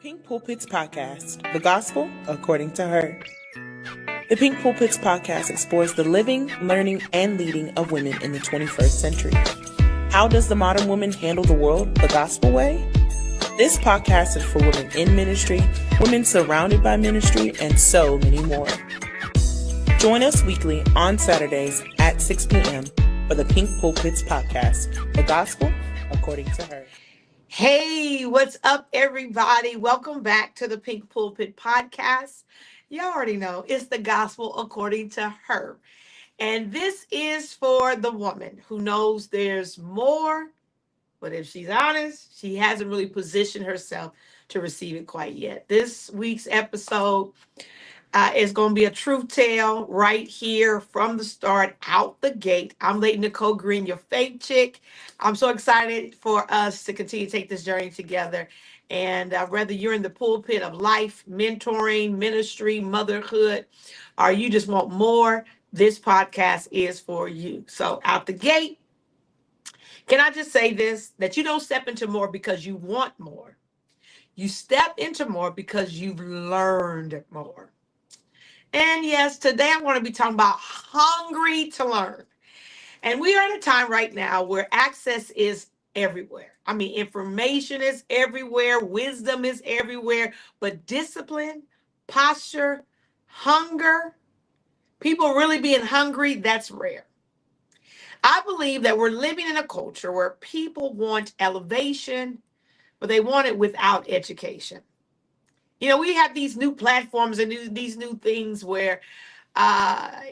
Pink Pulpits Podcast, the gospel according to her. The Pink Pulpits Podcast explores the living, learning, and leading of women in the 21st century. How does the modern woman handle the world the gospel way? This podcast is for women in ministry, women surrounded by ministry, and so many more. Join us weekly on Saturdays at 6 p.m. for the Pink Pulpits Podcast, the gospel according to her. Hey, what's up, everybody? Welcome back to the Pink Pulpit Podcast. You already know it's the gospel according to her. And this is for the woman who knows there's more, but if she's honest, she hasn't really positioned herself to receive it quite yet. This week's episode is going to be a truth tale right here from the start, out the gate. I'm Lady Nicole Green, your faith chick. I'm so excited for us to continue to take this journey together. And whether you're in the pulpit of life, mentoring, ministry, motherhood, or you just want more, this podcast is for you. So out the gate, can I just say this, that you don't step into more because you want more. You step into more because you've learned more. And yes, today I want to be talking about hungry to learn. And we are in a time right now where access is everywhere. I mean, information is everywhere, wisdom is everywhere, but discipline, posture, hunger, people really being hungry, that's rare. I believe that we're living in a culture where people want elevation, but they want it without education. You know, we have these new platforms and these new things where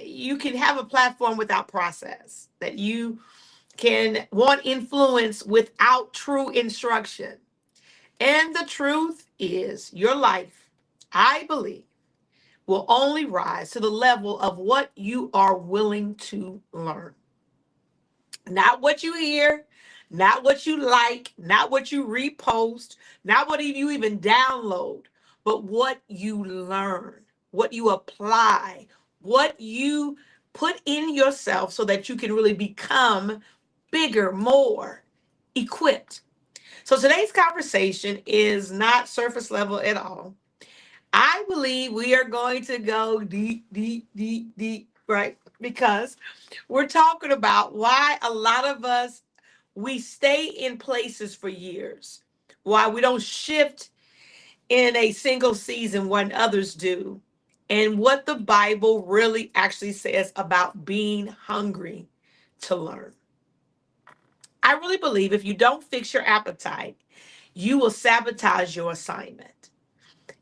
you can have a platform without process, that you can want influence without true instruction. And the truth is, your life, I believe, will only rise to the level of what you are willing to learn. Not what you hear, not what you like, not what you repost, not what you even download, but what you learn, what you apply, what you put in yourself so that you can really become bigger, more equipped. So today's conversation is not surface level at all. I believe we are going to go deep, right? Because we're talking about why a lot of us, we stay in places for years, why we don't shift in a single season when others do, and what the Bible really actually says about being hungry to learn. I really believe if you don't fix your appetite, you will sabotage your assignment.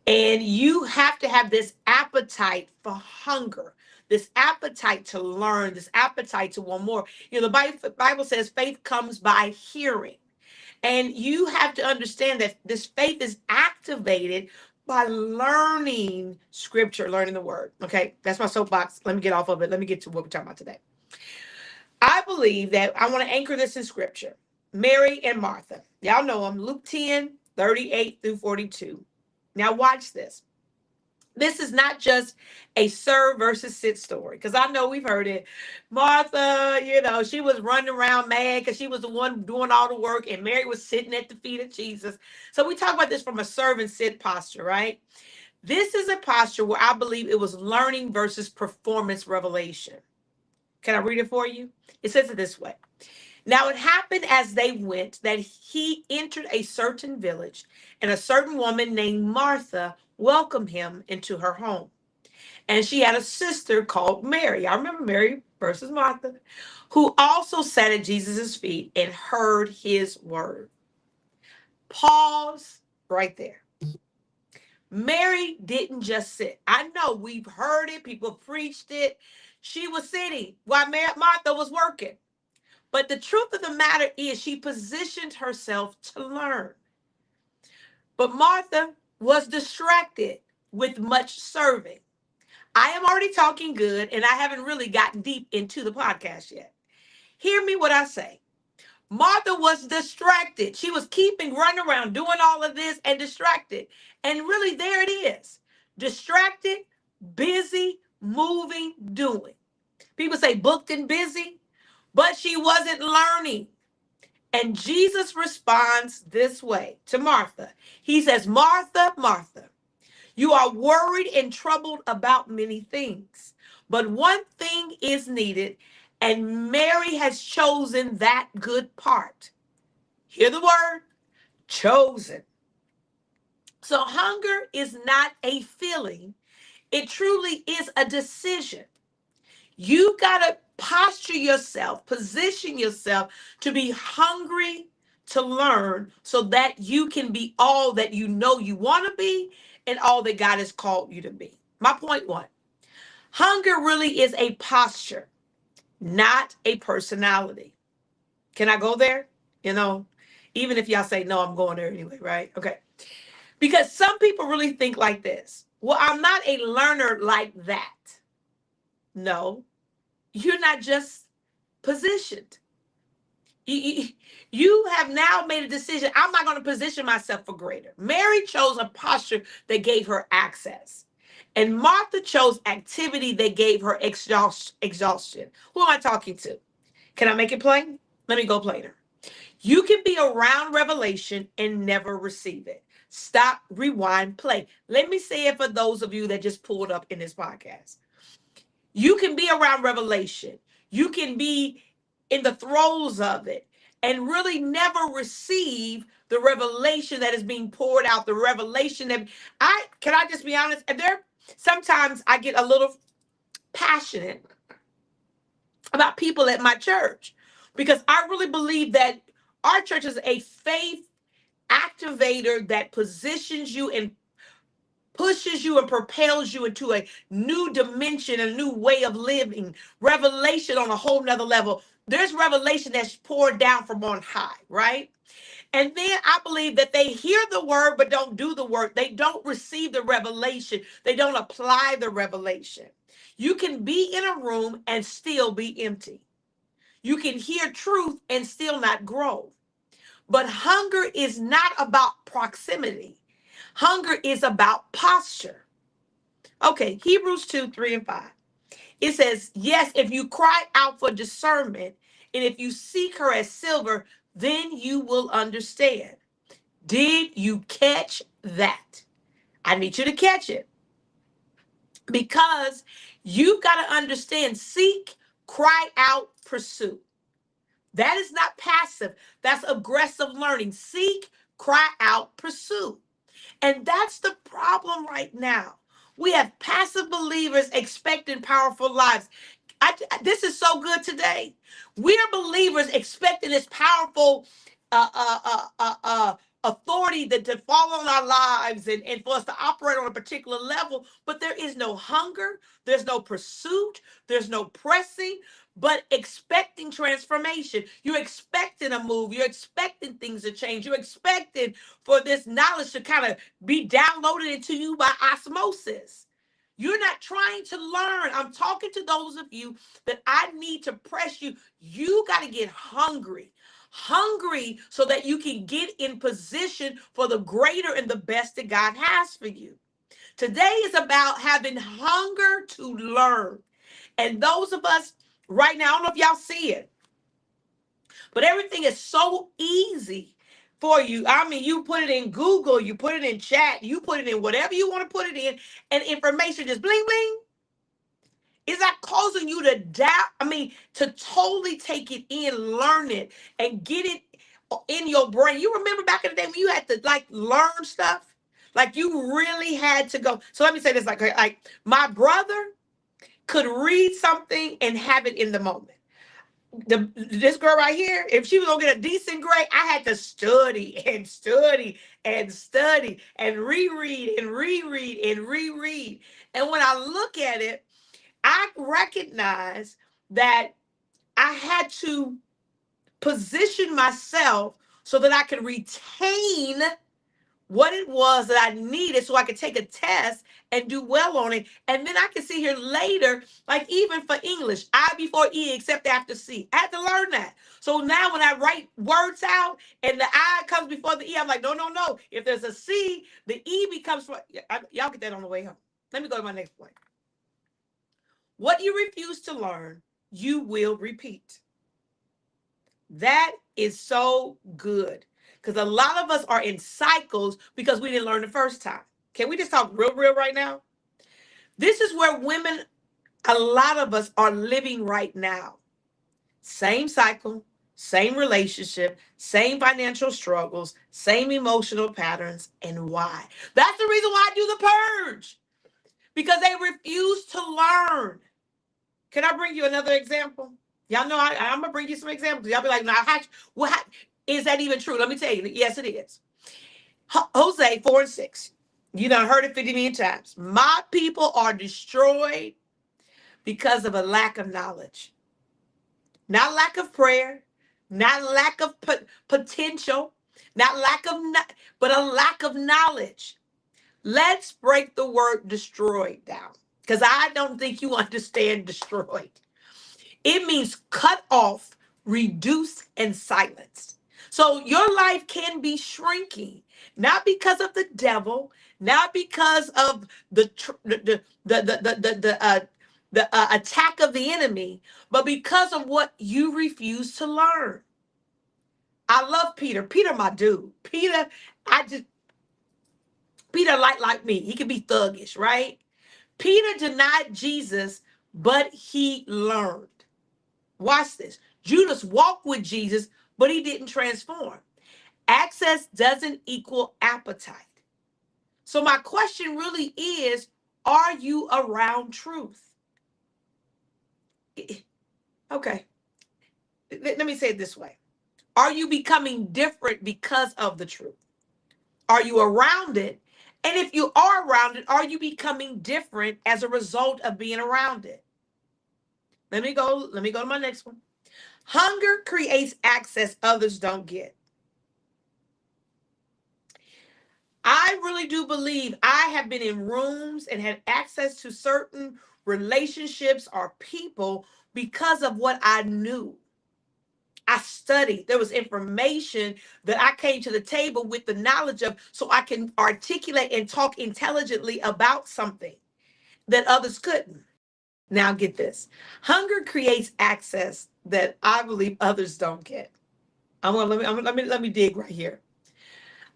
And you have to have this appetite for hunger, this appetite to learn, this appetite to want more. You know, the Bible says faith comes by hearing. And you have to understand that this faith is activated by learning scripture, learning the word. Okay, that's my soapbox. Let me get off of it. Let me get to what we're talking about today. I believe that I want to anchor this in scripture. Mary and Martha. Y'all know them. Luke 10:38-42. Now watch this. This is not just a serve versus sit story, because I know we've heard it. Martha, you know, she was running around mad because she was the one doing all the work, and Mary was sitting at the feet of Jesus. So we talk about this from a serve and sit posture, right? This is a posture where I believe it was learning versus performance revelation. Can I read it for you? It says it this way. Now it happened as they went that he entered a certain village, and a certain woman named Martha welcomed him into her home. And she had a sister called Mary. I remember Mary versus Martha, who also sat at Jesus' feet and heard his word. Pause right there. Mary didn't just sit. I know we've heard it. People preached it. She was sitting while Martha was working. But the truth of the matter is she positioned herself to learn. But Martha was distracted with much serving. I am already talking good, and I haven't really gotten deep into the podcast yet. Hear me what I say. Martha was distracted. She was running around, doing all of this and distracted. And really, there it is. Distracted, busy, moving, doing. People say booked and busy, but she wasn't learning. And Jesus responds this way to Martha. He says, Martha, Martha, you are worried and troubled about many things, but one thing is needed, and Mary has chosen that good part. Hear the word, chosen. So hunger is not a feeling. It truly is a decision. You got to posture yourself, position yourself to be hungry to learn so that you can be all that you know you want to be and all that God has called you to be. My point one, hunger really is a posture, not a personality. Can I go there? You know, even if y'all say no, I'm going there anyway, right? Okay. Because some people really think like this. Well, I'm not a learner like that. No, you're not just positioned. You, you have now made a decision. I'm not going to position myself for greater. Mary chose a posture that gave her access. And Martha chose activity that gave her exhaustion. Who am I talking to? Can I make it plain? Let me go plainer. You can be around revelation and never receive it. Stop, rewind, play. Let me say it for those of you that just pulled up in this podcast. You can be around revelation. You can be in the throes of it and really never receive the revelation that is being poured out, the revelation that I just be honest, and there sometimes I get a little passionate about people at my church because I really believe that our church is a faith activator that positions you and pushes you and propels you into a new dimension, a new way of living, revelation on a whole nother level. There's revelation that's poured down from on high, right? And then I believe that they hear the word but don't do the work. They don't receive the revelation. They don't apply the revelation. You can be in a room and still be empty. You can hear truth and still not grow. But hunger is not about proximity. Hunger is about posture. Okay, Hebrews 2, 3, and 5. It says, yes, if you cry out for discernment, and if you seek her as silver, then you will understand. Did you catch that? I need you to catch it. Because you've got to understand, seek, cry out, pursue. That is not passive. That's aggressive learning. Seek, cry out, pursue. And that's the problem right now. We have passive believers expecting powerful lives. This is so good today. We are believers expecting this powerful authority to fall on our lives and for us to operate on a particular level, but there is no hunger, there's no pursuit, there's no pressing, but expecting transformation. You're expecting a move, you're expecting things to change, you're expecting for this knowledge to kind of be downloaded into you by osmosis. You're not trying to learn. I'm talking to those of you that I need to press you. You got to get hungry. Hungry so that you can get in position for the greater and the best that God has for you. Today is about having hunger to learn. And those of us right now, I don't know if y'all see it, but everything is so easy for you. I mean, you put it in Google, you put it in chat, you put it in whatever you want to put it in, and information just bling, bling. Is that causing you to doubt? I mean, to totally take it in, learn it, and get it in your brain. You remember back in the day when you had to like learn stuff? Like you really had to go. So let me say this like my brother could read something and have it in the moment. This girl right here, if she was gonna get a decent grade, I had to study and study and study and reread and reread and reread. And when I look at it, I recognize that I had to position myself so that I could retain what it was that I needed so I could take a test and do well on it. And then I can see here later, like even for English, I before E except after C. I had to learn that. So now when I write words out and the I comes before the E, I'm like, no, no, no. If there's a C, the E becomes, y'all get that on the way home. Let me go to my next point. What you refuse to learn, you will repeat. That is so good because a lot of us are in cycles because we didn't learn the first time. Can we just talk real right now? This is where women, a lot of us are living right now. Same cycle, same relationship, same financial struggles, same emotional patterns. And why? That's the reason why I do the purge, because they refuse to learn. Can I bring you another example? Y'all know I'm going to bring you some examples. Y'all be like, now, is that even true? Let me tell you. Yes, it is. Hosea 4:6. You done heard it 50 million times. My people are destroyed because of a lack of knowledge. Not lack of prayer, not lack of potential, not lack of, but a lack of knowledge. Let's break the word destroyed down, because I don't think you understand destroyed. It means cut off, reduced, and silenced. So your life can be shrinking, not because of the devil, not because of the attack of the enemy, but because of what you refuse to learn. I love Peter. Peter, my dude. Peter, Peter like me. He can be thuggish, right? Peter denied Jesus, but he learned. Watch this. Judas walked with Jesus, but he didn't transform. Access doesn't equal appetite. So my question really is, are you around truth? Okay. Let me say it this way. Are you becoming different because of the truth? Are you around it? And if you are around it, are you becoming different as a result of being around it? Let me go to my next one. Hunger creates access others don't get. I really do believe I have been in rooms and had access to certain relationships or people because of what I knew. I studied. There was information that I came to the table with the knowledge of, so I can articulate and talk intelligently about something that others couldn't. Now get this. Hunger creates access that I believe others don't get. Let me dig right here.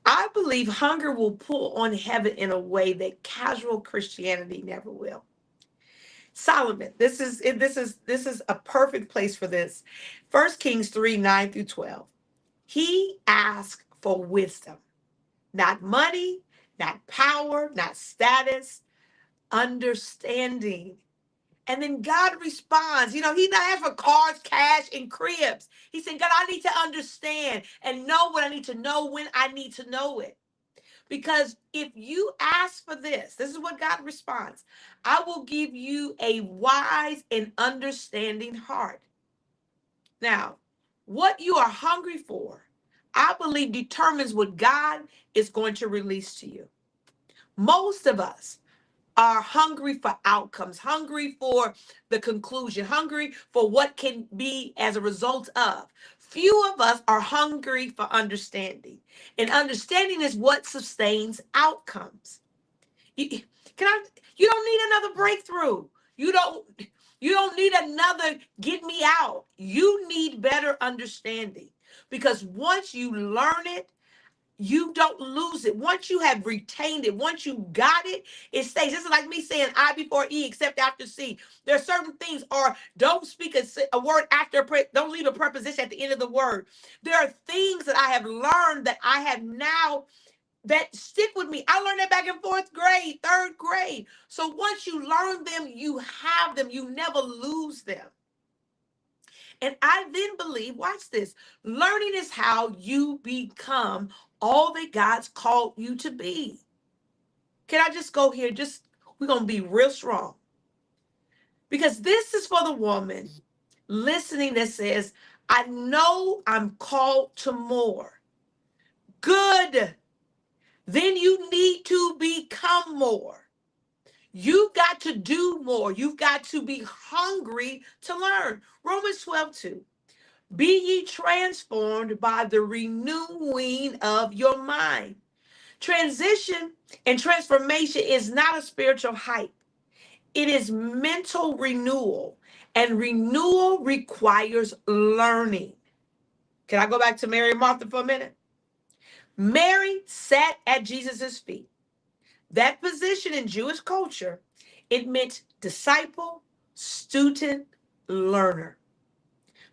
I believe hunger will pull on heaven in a way that casual Christianity never will. Solomon, this is a perfect place for this. 1 Kings 3:9-12. He asked for wisdom, not money, not power, not status, understanding. And then God responds. He's not asking for cars, cash, and cribs. He said, God, I need to understand and know what I need to know when I need to know it. Because if you ask for this is what God responds. I will give you a wise and understanding heart. Now, what you are hungry for, I believe, determines what God is going to release to you. Most of us are hungry for outcomes, hungry for the conclusion, hungry for what can be as a result of. Few of us are hungry for understanding. And understanding is what sustains outcomes. You don't need another breakthrough. You don't need another get me out. You need better understanding. Because once you learn it, you don't lose it. Once you have retained it, once you got it, it stays. This is like me saying I before E except after C. There are certain things, or don't speak a word after, don't leave a preposition at the end of the word. There are things that I have learned that I have now that stick with me. I learned that back in 4th grade, 3rd grade. So once you learn them, you have them. You never lose them. And I then believe, watch this, learning is how you become all that God's called you to be. Can I just go here? We're going to be real strong. Because this is for the woman listening that says, I know I'm called to more. Good. Then you need to become more. You've got to do more. You've got to be hungry to learn. Romans 12:2. Be ye transformed by the renewing of your mind. Transition and transformation is not a spiritual hype. It is mental renewal, and renewal requires learning. Can I go back to Mary and Martha for a minute? Mary sat at Jesus' feet. That position in Jewish culture, it meant disciple, student, learner.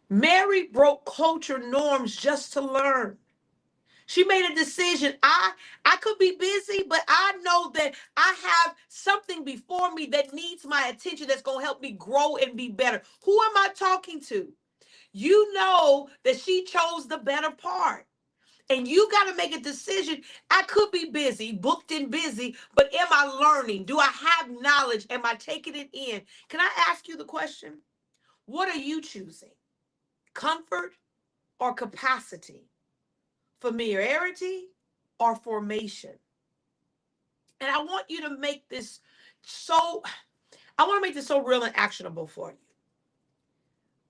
Mary broke culture norms just to learn. She made a decision. I could be busy, but I know that I have something before me that needs my attention that's going to help me grow and be better. Who am I talking to? You know that she chose the better part. And you got to make a decision. I could be busy, booked and busy, but am I learning? Do I have knowledge? Am I taking it in? Can I ask you the question? What are you choosing? Comfort or capacity? Familiarity or formation? And I want you to make this so, I want to make this so real and actionable for you.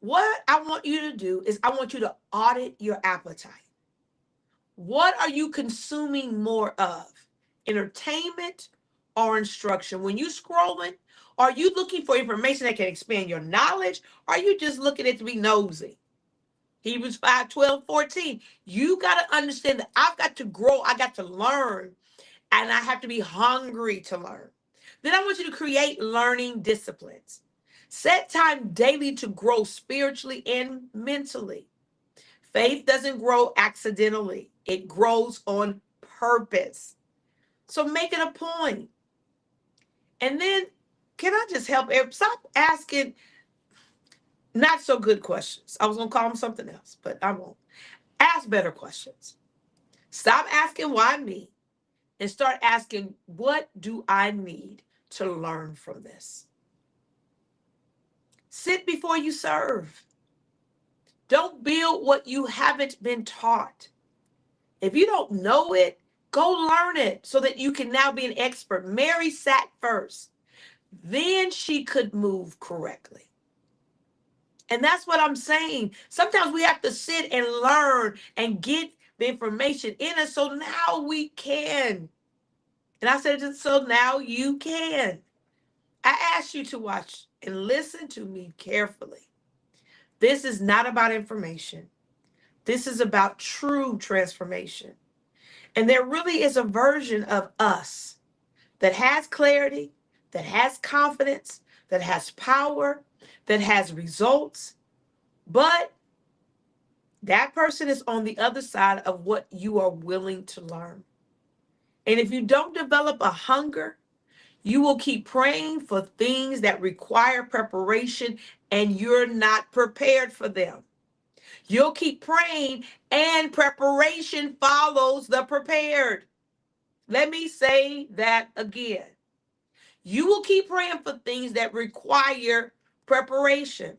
What I want you to do is I want you to audit your appetite. What are you consuming more of? Entertainment or instruction? When you scrolling, are you looking for information that can expand your knowledge? Or are you just looking at it to be nosy? Hebrews 5:12-14. You got to understand that I've got to grow. I got to learn. And I have to be hungry to learn. Then I want you to create learning disciplines. Set time daily to grow spiritually and mentally. Faith doesn't grow accidentally. It grows on purpose. So make it a point. And then, can I just help? Stop asking not so good questions. I was going to call them something else, but I won't. Ask better questions. Stop asking why me and start asking, what do I need to learn from this? Sit before you serve. Don't build what you haven't been taught. If you don't know it, go learn it so that you can now be an expert. Mary sat first. Then she could move correctly. And that's what I'm saying. Sometimes we have to sit and learn and get the information in us so now we can. And I said, so now you can. I ask you to watch and listen to me carefully. This is not about information. This is about true transformation. And there really is a version of us that has clarity, that has confidence, that has power, that has results. But that person is on the other side of what you are willing to learn. And if you don't develop a hunger, you will keep praying for things that require preparation and you're not prepared for them. You'll keep praying and preparation follows the prepared. Let me say that again. You will keep praying for things that require preparation.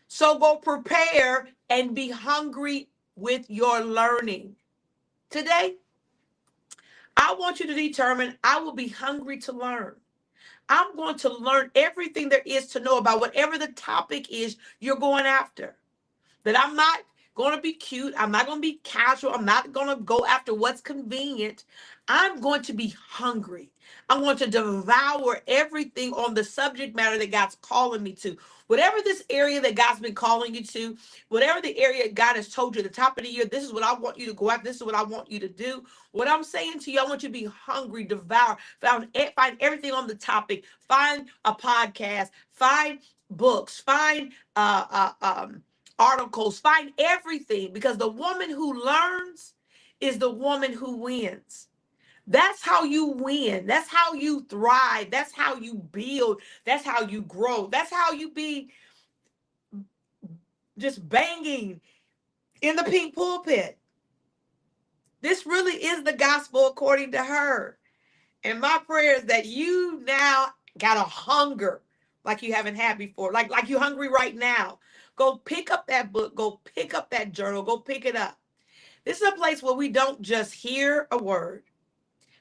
So go prepare and be hungry with your learning. Today, I want you to determine I will be hungry to learn. I'm going to learn everything there is to know about whatever the topic is you're going after. That I'm not going to be cute. I'm not going to be casual. I'm not going to go after what's convenient. I'm going to be hungry. I'm going to devour everything on the subject matter that God's calling me to. Whatever this area that God's been calling you to, whatever the area God has told you at the top of the year, this is what I want you to go after. This is what I want you to do. What I'm saying to you, I want you to be hungry, devour, find everything on the topic. Find a podcast, find books, find articles, find everything, because the woman who learns is the woman who wins. That's how you win. That's how you thrive. That's how you build. That's how you grow. That's how you be just banging in the pink pulpit. This really is the gospel according to her. And my prayer is that you now got a hunger like you haven't had before, like you're hungry right now. Go pick up that book. Go pick up that journal. Go pick it up. This is a place where we don't just hear a word,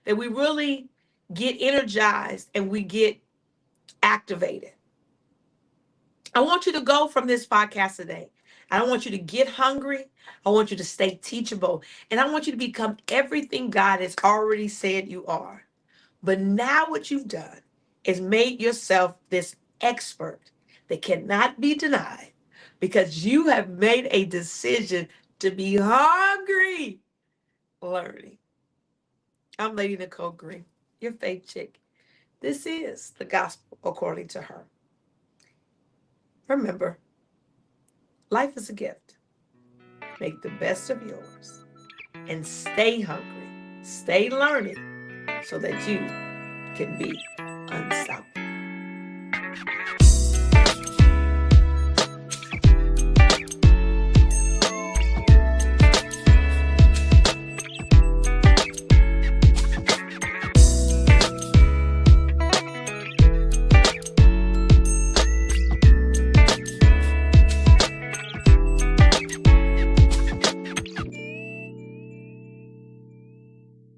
that we really get energized and we get activated. I want you to go from this podcast today. I want you to get hungry. I want you to stay teachable. And I want you to become everything God has already said you are. But now what you've done is made yourself this expert that cannot be denied, because you have made a decision to be hungry learning. I'm Lady Nicole Green, your faith chick. This is the gospel according to her. Remember, life is a gift. Make the best of yours and stay hungry, stay learning so that you can be unstoppable.